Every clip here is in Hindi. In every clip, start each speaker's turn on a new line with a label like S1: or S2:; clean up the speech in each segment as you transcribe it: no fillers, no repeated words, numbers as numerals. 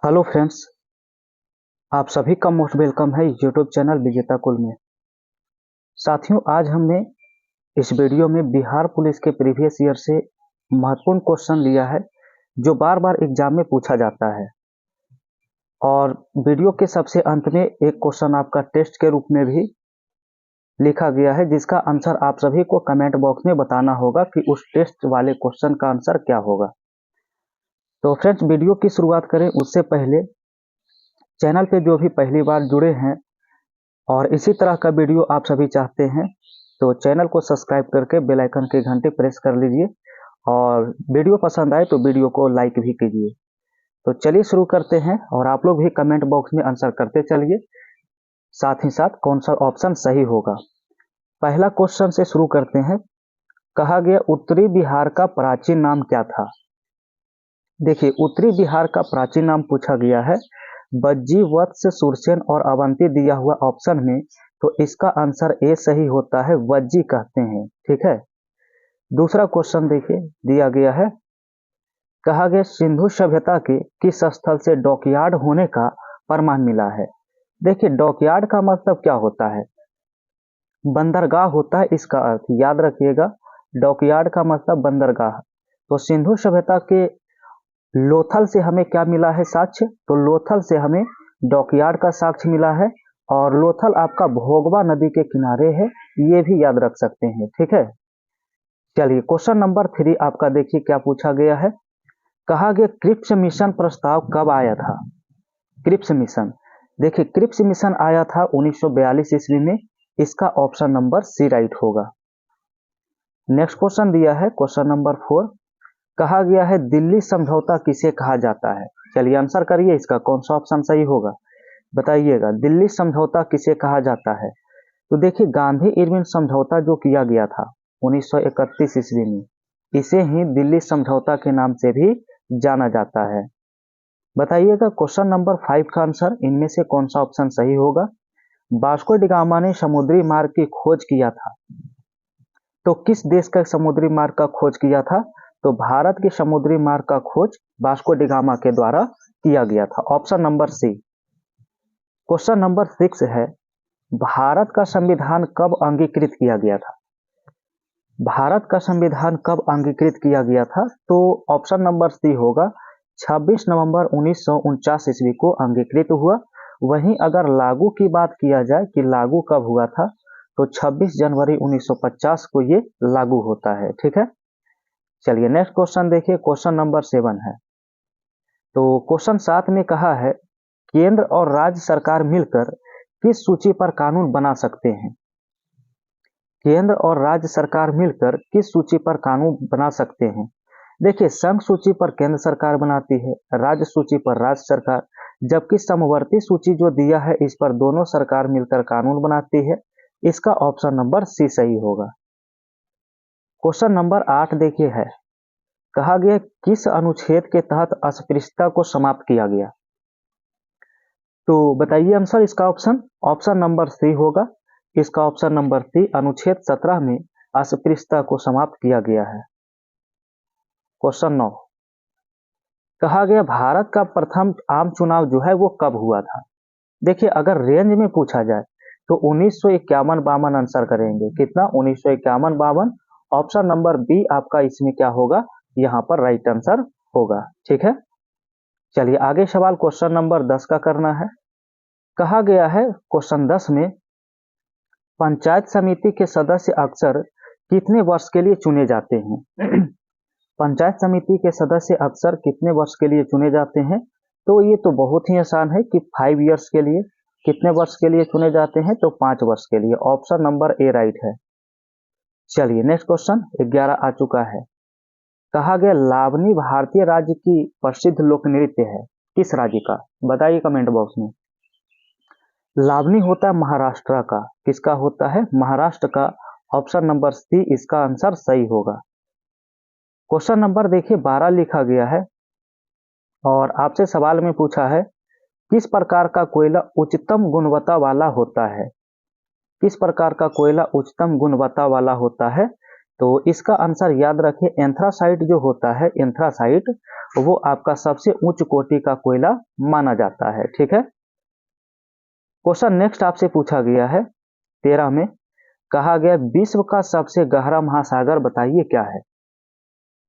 S1: हेलो फ्रेंड्स, आप सभी का मोस्ट वेलकम है यूट्यूब चैनल विजेता कुल में। साथियों, आज हमने इस वीडियो में बिहार पुलिस के प्रीवियस ईयर से महत्वपूर्ण क्वेश्चन लिया है जो बार बार एग्जाम में पूछा जाता है। और वीडियो के सबसे अंत में एक क्वेश्चन आपका टेस्ट के रूप में भी लिखा गया है, जिसका आंसर आप सभी को कमेंट बॉक्स में बताना होगा कि उस टेस्ट वाले क्वेश्चन का आंसर क्या होगा। तो फ्रेंड्स, वीडियो की शुरुआत करें उससे पहले चैनल पे जो भी पहली बार जुड़े हैं और इसी तरह का वीडियो आप सभी चाहते हैं तो चैनल को सब्सक्राइब करके बेल आइकन की घंटी प्रेस कर लीजिए और वीडियो पसंद आए तो वीडियो को लाइक भी कीजिए। तो चलिए शुरू करते हैं और आप लोग भी कमेंट बॉक्स में आंसर करते चलिए, साथ ही साथ कौन सा ऑप्शन सही होगा। पहला क्वेश्चन से शुरू करते हैं। कहा गया उत्तरी बिहार का प्राचीन नाम क्या था। देखिए, उत्तरी बिहार का प्राचीन नाम पूछा गया है बज्जी, वत्स, सुरसेन और अवंती दिया हुआ ऑप्शन में, तो इसका आंसर ए सही होता है, वज्जी कहते हैं। ठीक है। दूसरा क्वेश्चन देखिए, दिया गया है। कहा गया सिंधु सभ्यता के किस स्थल से डॉकयार्ड होने का प्रमाण मिला है। देखिए, डॉकयार्ड का मतलब क्या होता है, बंदरगाह होता है इसका अर्थ, याद रखिएगा। डॉकयार्ड का मतलब बंदरगाह। तो सिंधु सभ्यता के लोथल से हमें क्या मिला है साक्ष्य, तो लोथल से हमें डॉकयार्ड का साक्ष्य मिला है और लोथल आपका भोगवा नदी के किनारे है, ये भी याद रख सकते हैं। ठीक है। चलिए, क्वेश्चन नंबर 3 आपका देखिए क्या पूछा गया है। कहा गया क्रिप्स मिशन प्रस्ताव कब आया था। क्रिप्स मिशन, देखिए क्रिप्स मिशन आया था 1942 ईस्वी में। इसका ऑप्शन नंबर सी राइट होगा। नेक्स्ट क्वेश्चन दिया है क्वेश्चन नंबर 4। कहा गया है दिल्ली समझौता किसे कहा जाता है। चलिए आंसर करिए, इसका कौन सा ऑप्शन सही होगा, बताइएगा। दिल्ली समझौता किसे कहा जाता है। तो देखिए, गांधी इरविन समझौता जो किया गया था 1931 ईस्वी में, इसे ही दिल्ली समझौता के नाम से भी जाना जाता है। बताइएगा क्वेश्चन नंबर 5 का आंसर इनमें से कौन सा ऑप्शन सही होगा। वास्को डी गामा ने समुद्री मार्ग की खोज किया था, तो किस देश का समुद्री मार्ग का खोज किया था, तो भारत के समुद्री मार्ग का खोज वास्को डी गामा के द्वारा किया गया था, option number C. Question number 6 है, भारत का संविधान कब अंगीकृत किया गया था। भारत का संविधान कब अंगीकृत किया गया था, तो ऑप्शन नंबर सी होगा, 26 नवंबर 1949 ईस्वी को अंगीकृत हुआ। वहीं अगर लागू की बात किया जाए कि लागू कब हुआ था, तो 26 जनवरी 1950 को ये लागू होता है। ठीक है। चलिए नेक्स्ट क्वेश्चन देखिए, क्वेश्चन नंबर 7 है। तो क्वेश्चन 7 में कहा है केंद्र और राज्य सरकार मिलकर किस सूची पर कानून बना सकते हैं। केंद्र और राज्य सरकार मिलकर किस सूची पर कानून बना सकते हैं। देखिए, संघ सूची पर केंद्र सरकार बनाती है, राज्य सूची पर राज्य सरकार, जबकि समवर्ती सूची जो दिया है इस पर दोनों सरकार मिलकर कानून बनाती है। इसका ऑप्शन नंबर सी सही होगा। क्वेश्चन नंबर 8 देखिए है। कहा गया किस अनुच्छेद के तहत अस्पृश्यता को समाप्त किया गया। तो बताइए आंसर, इसका ऑप्शन नंबर सी होगा। इसका ऑप्शन नंबर सी, अनुच्छेद 17 में अस्पृश्यता को समाप्त किया गया है। क्वेश्चन 9। कहा गया भारत का प्रथम आम चुनाव जो है वो कब हुआ था। देखिए, अगर रेंज में पूछा जाए तो 1951-52 आंसर करेंगे। कितना, 1951-52। ऑप्शन नंबर बी आपका इसमें क्या होगा, यहाँ पर राइट आंसर होगा। ठीक है। चलिए आगे सवाल क्वेश्चन नंबर 10 का करना है। कहा गया है क्वेश्चन 10 में पंचायत समिति के सदस्य अक्सर कितने वर्ष के लिए चुने जाते हैं। पंचायत समिति के सदस्य अक्सर कितने वर्ष के लिए चुने जाते हैं, तो ये तो बहुत ही आसान है कि 5 इयर्स के लिए। कितने वर्ष के लिए चुने जाते हैं, तो 5 वर्ष के लिए, ऑप्शन नंबर ए राइट है। चलिए नेक्स्ट क्वेश्चन 11 आ चुका है। कहा गया लावनी भारतीय राज्य की प्रसिद्ध लोक नृत्य है, किस राज्य का, बताइए कमेंट बॉक्स में। लावनी होता है महाराष्ट्र का, किसका होता है, महाराष्ट्र का, ऑप्शन नंबर सी इसका आंसर सही होगा। क्वेश्चन नंबर देखिए 12 लिखा गया है और आपसे सवाल में पूछा है किस प्रकार का कोयला उच्चतम गुणवत्ता वाला होता है। किस प्रकार का कोयला उच्चतम गुणवत्ता वाला होता है, तो इसका आंसर याद रखिए, एंथ्रासाइट जो होता है, एंथ्रासाइट वो आपका सबसे उच्च कोटि का कोयला माना जाता है। ठीक है। क्वेश्चन नेक्स्ट आपसे पूछा गया है 13 में, कहा गया विश्व का सबसे गहरा महासागर बताइए क्या है।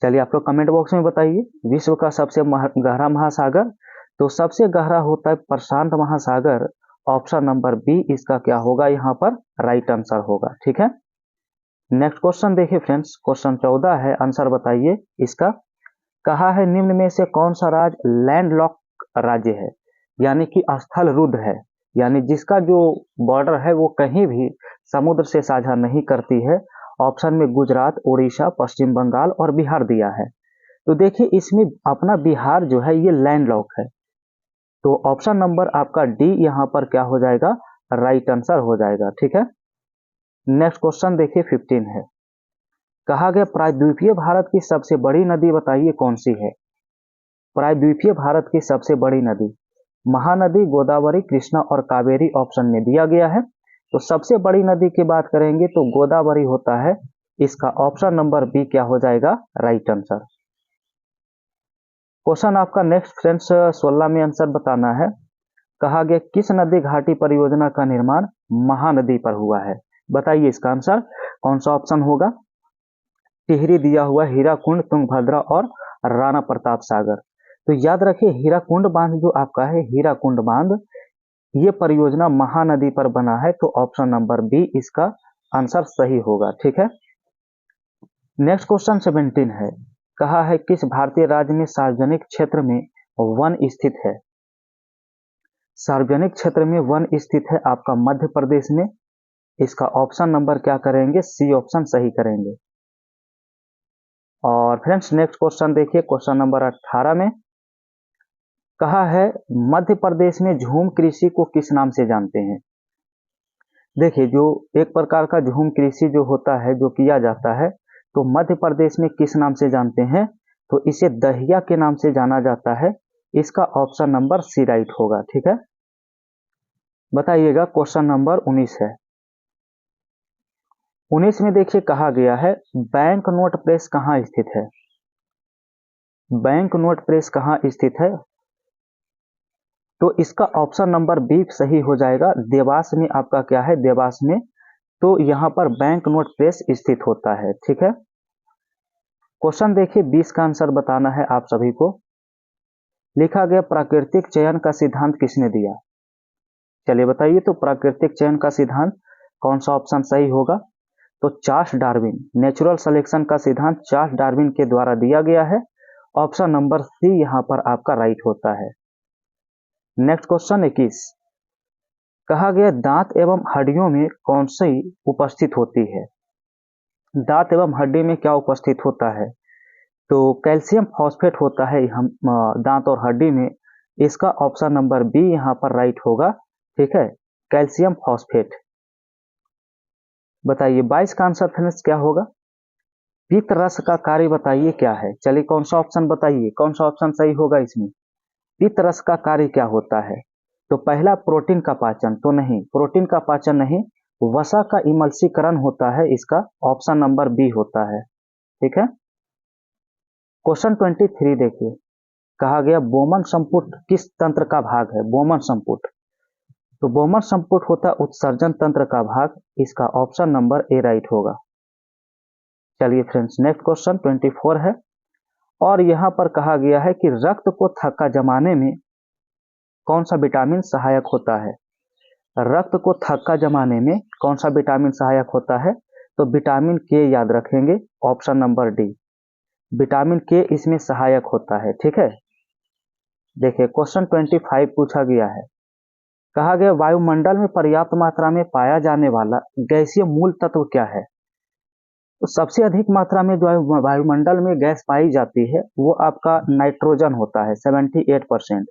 S1: चलिए आप लोग कमेंट बॉक्स में बताइए, विश्व का सबसे गहरा महासागर, तो सबसे गहरा होता है प्रशांत महासागर। ऑप्शन नंबर बी इसका क्या होगा, यहाँ पर राइट आंसर होगा। ठीक है। नेक्स्ट क्वेश्चन देखिए फ्रेंड्स, क्वेश्चन 14 है, आंसर बताइए इसका। कहा है निम्न में से कौन सा राज्य लैंडलॉक राज्य है, यानी कि स्थल रुद्ध है, यानी जिसका जो बॉर्डर है वो कहीं भी समुद्र से साझा नहीं करती है। ऑप्शन में गुजरात, उड़ीसा, पश्चिम बंगाल और बिहार दिया है। तो देखिए इसमें अपना बिहार जो है ये लैंडलॉक है, तो ऑप्शन नंबर आपका डी यहाँ पर क्या हो जाएगा, राइट आंसर हो जाएगा। ठीक है। नेक्स्ट क्वेश्चन देखिए 15 है, कहा गया प्रायद्वीपीय भारत की सबसे बड़ी नदी बताइए कौन सी है। प्रायद्वीपीय भारत की सबसे बड़ी नदी, महानदी, गोदावरी, कृष्णा और कावेरी ऑप्शन में दिया गया है। तो सबसे बड़ी नदी की बात करेंगे तो गोदावरी होता है, इसका ऑप्शन नंबर बी क्या हो जाएगा, राइट आंसर। क्वेश्चन आपका नेक्स्ट फ्रेंड्स 16 में आंसर बताना है। कहा गया किस नदी घाटी परियोजना का निर्माण महानदी पर हुआ है, बताइए इसका आंसर कौन सा ऑप्शन होगा। टिहरी दिया हुआ, हीराकुंड, तुंगभद्रा और राणा प्रताप सागर। तो याद रखिए हीराकुंड बांध जो आपका है, हीराकुंड बांध ये परियोजना महानदी पर बना है, तो ऑप्शन नंबर बी इसका आंसर सही होगा। ठीक है। नेक्स्ट क्वेश्चन 17 है, कहा है किस भारतीय राज्य में सार्वजनिक क्षेत्र में वन स्थित है। सार्वजनिक क्षेत्र में वन स्थित है आपका मध्य प्रदेश में, इसका ऑप्शन नंबर क्या करेंगे, सी ऑप्शन सही करेंगे। और फ्रेंड्स नेक्स्ट क्वेश्चन देखिए, क्वेश्चन नंबर 18 में कहा है मध्य प्रदेश में झूम कृषि को किस नाम से जानते हैं। देखिए जो एक प्रकार का झूम कृषि जो होता है, जो किया जाता है, तो मध्य प्रदेश में किस नाम से जानते हैं, तो इसे दहिया के नाम से जाना जाता है। इसका ऑप्शन नंबर सी राइट होगा। ठीक है। बताइएगा क्वेश्चन नंबर 19 है। 19 में देखिए कहा गया है बैंक नोट प्रेस कहाँ स्थित है। बैंक नोट प्रेस कहाँ स्थित है, तो इसका ऑप्शन नंबर बी सही हो जाएगा। देवास में आपका क्या है, देवास में, तो यहां पर बैंक नोट प्रेस स्थित होता है। ठीक है। क्वेश्चन देखिए 20 का आंसर बताना है आप सभी को। लिखा गया प्राकृतिक चयन का सिद्धांत किसने दिया। चलिए बताइए, तो प्राकृतिक चयन का सिद्धांत कौन सा ऑप्शन सही होगा, तो चार्ल्स डार्विन, नेचुरल सिलेक्शन का सिद्धांत चार्ल्स डार्विन के द्वारा दिया गया है। ऑप्शन नंबर सी यहां पर आपका राइट होता है। नेक्स्ट क्वेश्चन 21, कहा गया दांत एवं हड्डियों में कौन सी उपस्थित होती है। दांत एवं हड्डी में क्या उपस्थित होता है, तो कैल्शियम फॉस्फेट होता है हम दांत और हड्डी में, इसका ऑप्शन नंबर बी यहां पर राइट होगा। ठीक है, कैल्शियम फॉस्फेट। बताइए 22 का आंसर फ्रेंड्स क्या होगा, पित्त रस का कार्य बताइए क्या है। चलिए कौन सा ऑप्शन बताइए, कौन सा ऑप्शन सही होगा इसमें। पित्त रस का कार्य क्या होता है, तो पहला प्रोटीन का पाचन, तो नहीं, प्रोटीन का पाचन नहीं, वसा का इमल्सीकरण होता है, इसका ऑप्शन नंबर बी होता है। ठीक है। क्वेश्चन 23 देखिए, कहा गया बोमन संपुट किस तंत्र का भाग है। बोमन संपुट, तो बोमन संपुट होता है उत्सर्जन तंत्र का भाग, इसका ऑप्शन नंबर ए राइट होगा। चलिए फ्रेंड्स नेक्स्ट क्वेश्चन 24 है, और यहां पर कहा गया है कि रक्त को थक्का जमाने में कौन सा विटामिन सहायक होता है। रक्त को थक्का जमाने में कौन सा विटामिन सहायक होता है, तो विटामिन के याद रखेंगे, ऑप्शन नंबर डी, विटामिन के इसमें सहायक होता है। ठीक है। देखिए क्वेश्चन 25 पूछा गया है, कहा गया वायुमंडल में पर्याप्त मात्रा में पाया जाने वाला गैसीय मूल तत्व क्या है। तो सबसे अधिक मात्रा में जो वायुमंडल में गैस पाई जाती है वो आपका नाइट्रोजन होता है 78%।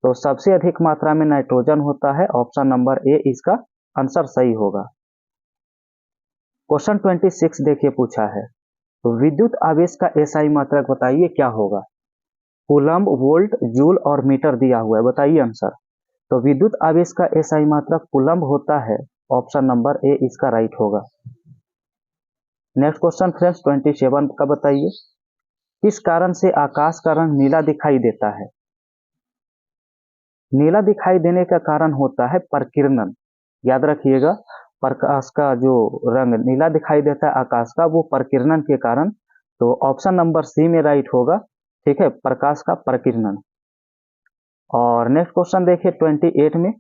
S1: तो सबसे अधिक मात्रा में नाइट्रोजन होता है, ऑप्शन नंबर ए इसका आंसर सही होगा। क्वेश्चन 26 देखिए पूछा है, तो विद्युत आवेश का एसआई मात्रक बताइए क्या होगा। कूलम्ब, वोल्ट, जूल और मीटर दिया हुआ है, बताइए आंसर। तो विद्युत आवेश का एसआई मात्रक कूलम्ब होता है, ऑप्शन नंबर ए इसका राइट होगा। नेक्स्ट क्वेश्चन फ्रेंड्स 27 का बताइए, किस कारण से आकाश का रंग नीला दिखाई देता है? नीला दिखाई देने का कारण होता है प्रकीर्णन। याद रखिएगा, प्रकाश का जो रंग नीला दिखाई देता है आकाश का, वो प्रकीर्णन के कारण। तो ऑप्शन नंबर सी में राइट होगा, ठीक है, प्रकाश का प्रकीर्णन। और नेक्स्ट क्वेश्चन देखिए 28 में,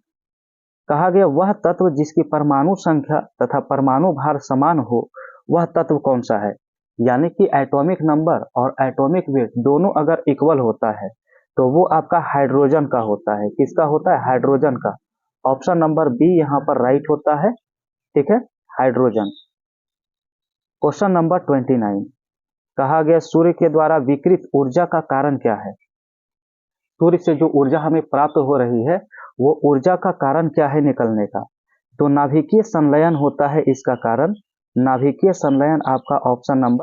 S1: कहा गया वह तत्व जिसकी परमाणु संख्या तथा परमाणु भार समान हो वह तत्व कौन सा है? यानी कि एटॉमिक नंबर और एटॉमिक वेट दोनों अगर इक्वल होता है तो वो आपका हाइड्रोजन का होता है। किसका होता है? हाइड्रोजन का। ऑप्शन नंबर बी यहाँ पर राइट होता है, ठीक है, हाइड्रोजन। क्वेश्चन नंबर 29, कहा गया सूर्य के द्वारा विकिरित ऊर्जा का कारण क्या है? सूर्य से जो ऊर्जा हमें प्राप्त हो रही है वो ऊर्जा का कारण क्या है निकलने का? तो नाभिकीय संलयन होता है इसका कारण। नाभिकीय संलयन आपका ऑप्शन नंबर